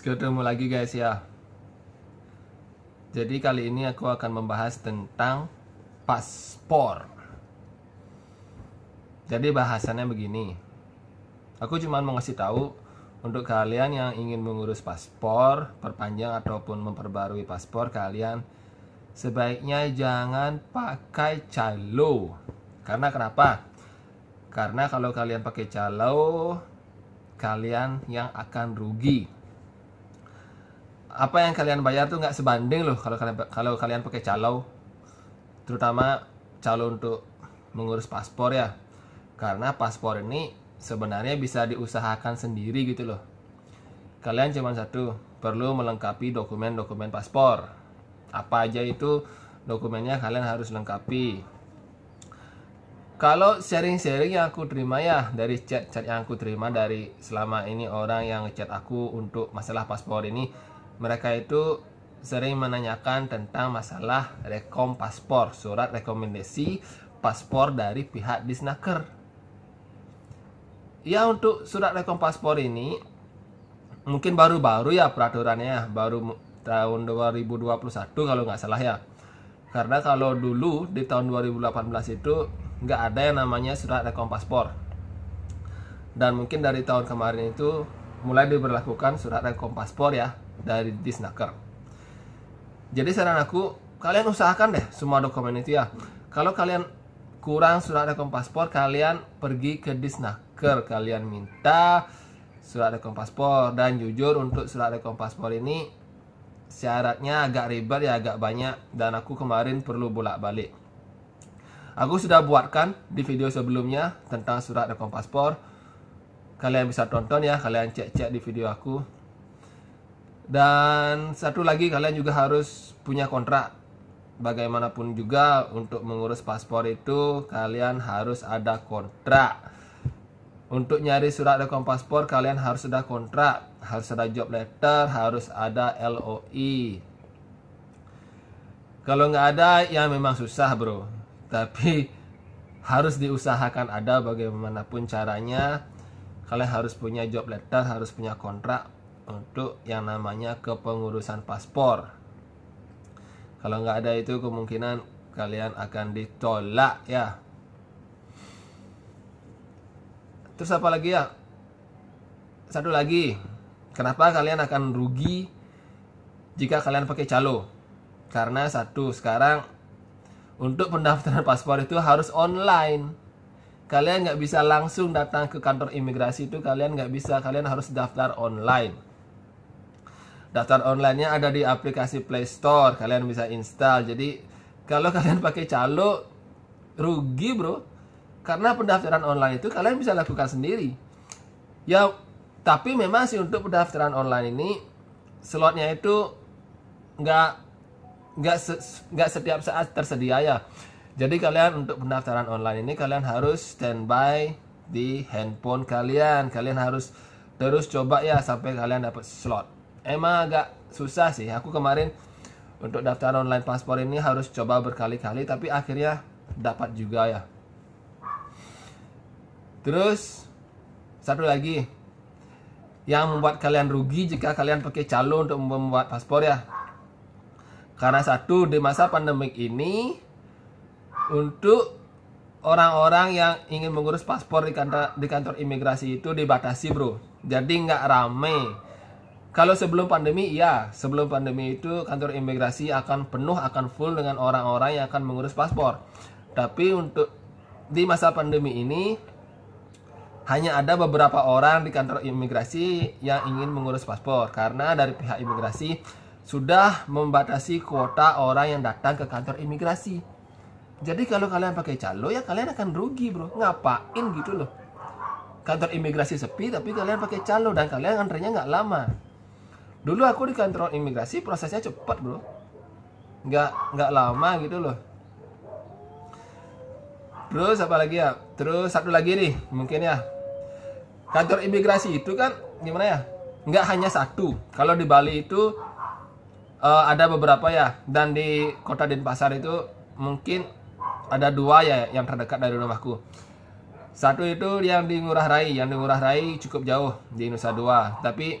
Ketemu lagi guys ya. Jadi kali ini aku akan membahas tentang paspor. Jadi bahasannya begini. Aku cuma mau ngasih tahu untuk kalian yang ingin mengurus paspor, perpanjang ataupun memperbarui paspor, kalian sebaiknya jangan pakai calo. Karena kenapa? Karena kalau kalian pakai calo, kalian yang akan rugi. Apa yang kalian bayar tuh nggak sebanding loh kalau kalian pakai calo, terutama calo untuk mengurus paspor ya. Karena paspor ini sebenarnya bisa diusahakan sendiri gitu loh. Kalian cuma satu, perlu melengkapi dokumen-dokumen paspor. Apa aja itu dokumennya kalian harus lengkapi. Kalau sharing-sharing yang aku terima ya, dari chat-chat yang aku terima dari selama ini orang yang ngechat aku untuk masalah paspor ini, mereka itu sering menanyakan tentang masalah rekom paspor, surat rekomendasi paspor dari pihak Disnaker. Ya, untuk surat rekom paspor ini mungkin baru-baru ya peraturannya, baru tahun 2021 kalau nggak salah ya. Karena kalau dulu di tahun 2018 itu nggak ada yang namanya surat rekom paspor. Dan mungkin dari tahun kemarin itu mulai diberlakukan surat rekom paspor ya dari Disnaker. Jadi saran aku, kalian usahakan deh semua dokumen itu ya. Kalau kalian kurang surat rekom paspor, kalian pergi ke Disnaker, kalian minta surat rekom paspor. Dan jujur untuk surat rekom paspor ini syaratnya agak ribet ya, agak banyak, dan aku kemarin perlu bolak-balik. Aku sudah buatkan di video sebelumnya tentang surat rekom paspor. Kalian bisa tonton ya, kalian cek-cek di video aku. Dan satu lagi, kalian juga harus punya kontrak. Bagaimanapun juga untuk mengurus paspor itu kalian harus ada kontrak. Untuk nyari surat rekom paspor kalian harus ada kontrak, harus ada job letter, harus ada LOI. Kalau nggak ada ya memang susah bro. Tapi harus diusahakan ada bagaimanapun caranya. Kalian harus punya job letter, harus punya kontrak untuk yang namanya kepengurusan paspor. Kalau nggak ada itu kemungkinan kalian akan ditolak ya. Terus apa lagi ya? Satu lagi, kenapa kalian akan rugi jika kalian pakai calo? Karena satu, sekarang untuk pendaftaran paspor itu harus online. Kalian nggak bisa langsung datang ke kantor imigrasi itu, kalian nggak bisa, kalian harus daftar online. Daftar online-nya ada di aplikasi Play Store, kalian bisa install. Jadi kalau kalian pakai calo, rugi bro. Karena pendaftaran online itu kalian bisa lakukan sendiri. Ya, tapi memang sih untuk pendaftaran online ini slotnya itu nggak setiap saat tersedia ya. Jadi kalian untuk pendaftaran online ini kalian harus standby di handphone kalian. Kalian harus terus coba ya sampai kalian dapat slot. Emang agak susah sih. Aku kemarin untuk daftar online paspor ini harus coba berkali-kali, tapi akhirnya dapat juga ya. Terus satu lagi yang membuat kalian rugi jika kalian pakai calo untuk membuat paspor ya. Karena satu, di masa pandemik ini untuk orang-orang yang ingin mengurus paspor di kantor imigrasi itu dibatasi bro. Jadi nggak rame. Kalau sebelum pandemi, ya sebelum pandemi itu kantor imigrasi akan penuh, akan full dengan orang-orang yang akan mengurus paspor. Tapi untuk di masa pandemi ini hanya ada beberapa orang di kantor imigrasi yang ingin mengurus paspor. Karena dari pihak imigrasi sudah membatasi kuota orang yang datang ke kantor imigrasi. Jadi kalau kalian pakai calo ya kalian akan rugi bro. Ngapain gitu loh. Kantor imigrasi sepi tapi kalian pakai calo dan kalian antrenya nggak lama. Dulu aku di kantor imigrasi prosesnya cepat bro. Nggak lama gitu loh. Terus apa lagi ya? Terus satu lagi nih mungkin ya. Kantor imigrasi itu kan gimana ya? Nggak hanya satu. Kalau di Bali itu ada beberapa ya. Dan di kota Denpasar itu mungkin ada dua ya yang terdekat dari rumahku. Satu itu yang di Ngurah Rai. Yang di Ngurah Rai cukup jauh di Nusa Dua. Tapi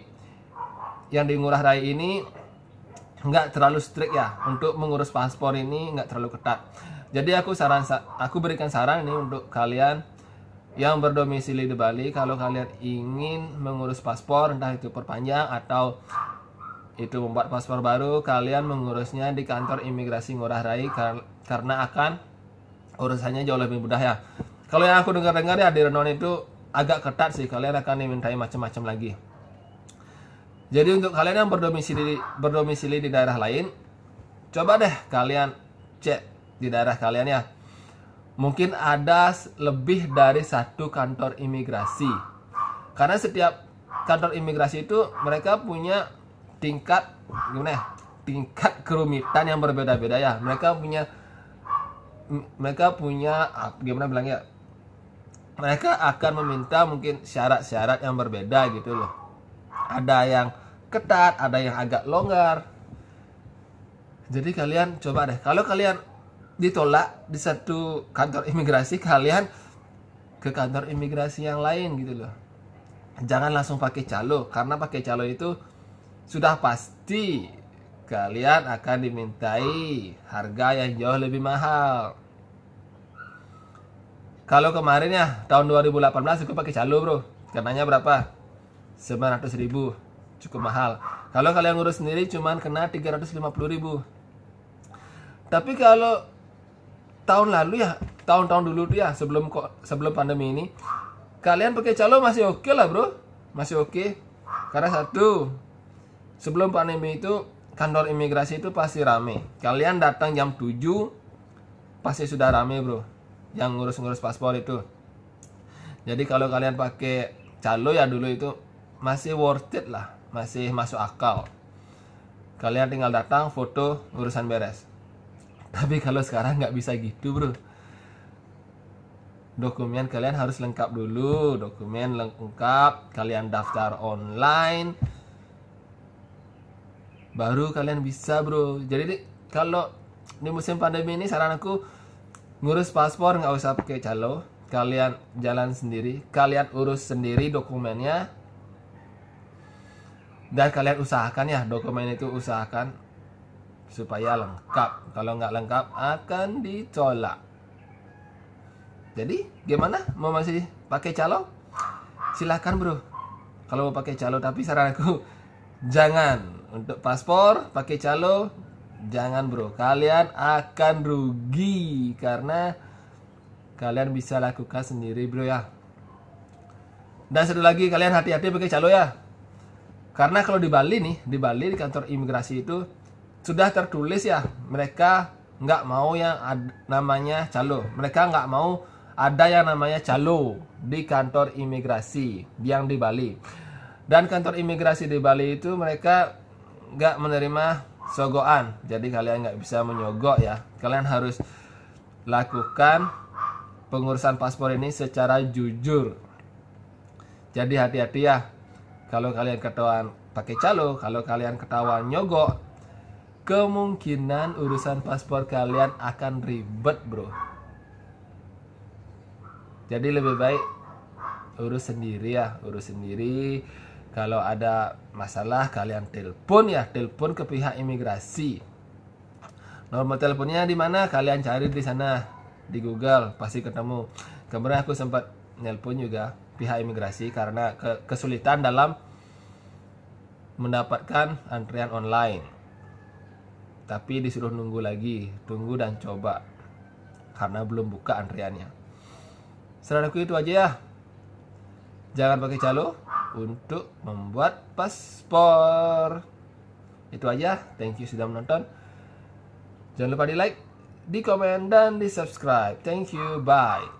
yang di Ngurah Rai ini nggak terlalu strict ya, untuk mengurus paspor ini nggak terlalu ketat. Jadi aku berikan saran ini untuk kalian yang berdomisili di Bali. Kalau kalian ingin mengurus paspor, entah itu perpanjang atau itu membuat paspor baru, kalian mengurusnya di kantor imigrasi Ngurah Rai karena akan urusannya jauh lebih mudah ya. Kalau yang aku dengar-dengar ya di Renon itu agak ketat sih, kalian akan dimintai macam-macam lagi. Jadi untuk kalian yang berdomisili di daerah lain, coba deh kalian cek di daerah kalian ya. Mungkin ada lebih dari satu kantor imigrasi. Karena setiap kantor imigrasi itu mereka punya tingkat kerumitan yang berbeda-beda ya. Mereka punya gimana bilangnya? Mereka akan meminta mungkin syarat-syarat yang berbeda gitu loh. Ada yang ketat, ada yang agak longgar. Jadi kalian coba deh, kalau kalian ditolak di satu kantor imigrasi, kalian ke kantor imigrasi yang lain gitu loh. Jangan langsung pakai calo, karena pakai calo itu sudah pasti kalian akan dimintai harga yang jauh lebih mahal. Kalau kemarin ya tahun 2018 aku pakai calo bro, kenanya berapa? 900.000, cukup mahal. Kalau kalian ngurus sendiri cuman kena 350.000. Tapi kalau tahun lalu ya, tahun-tahun dulu tuh ya, sebelum pandemi ini, kalian pakai calo masih oke lah bro, masih oke. Karena satu, sebelum pandemi itu kantor imigrasi itu pasti rame. Kalian datang jam 7 pasti sudah rame bro, yang ngurus-ngurus paspor itu. Jadi kalau kalian pakai calo ya dulu itu masih worth it lah, masih masuk akal. Kalian tinggal datang, foto, urusan beres. Tapi kalau sekarang nggak bisa gitu bro. Dokumen kalian harus lengkap dulu, dokumen lengkap, kalian daftar online, baru kalian bisa bro. Jadi kalau di musim pandemi ini saran aku, ngurus paspor nggak usah pakai calo, kalian jalan sendiri, kalian urus sendiri dokumennya, dan kalian usahakan ya dokumen itu usahakan supaya lengkap. Kalau nggak lengkap akan ditolak. Jadi gimana, mau masih pakai calo? Silahkan bro, kalau mau pakai calo. Tapi saran aku jangan, untuk paspor pakai calo jangan bro, kalian akan rugi karena kalian bisa lakukan sendiri bro ya. Dan satu lagi, kalian hati-hati pakai calo ya, karena kalau di Bali nih, di kantor imigrasi itu sudah tertulis ya, mereka nggak mau yang namanya calo. Mereka nggak mau ada yang namanya calo di kantor imigrasi yang di Bali. Dan kantor imigrasi di Bali itu mereka nggak menerima sogokan. Jadi kalian nggak bisa menyogok ya. Kalian harus lakukan pengurusan paspor ini secara jujur. Jadi hati-hati ya. Kalau kalian ketahuan pakai calo, kalau kalian ketahuan nyogok, kemungkinan urusan paspor kalian akan ribet bro. Jadi lebih baik urus sendiri ya, urus sendiri. Kalau ada masalah kalian telepon ya, telepon ke pihak imigrasi. Nomor teleponnya di mana? Kalian cari di sana di Google pasti ketemu. Kemarin aku sempat nelpon juga pihak imigrasi karena kesulitan dalam mendapatkan antrian online. Tapi disuruh nunggu lagi, tunggu dan coba karena belum buka antriannya. Saran aku itu aja ya. Jangan pakai calo untuk membuat paspor. Itu aja. Thank you sudah menonton. Jangan lupa di like, di komen, dan di subscribe. Thank you. Bye.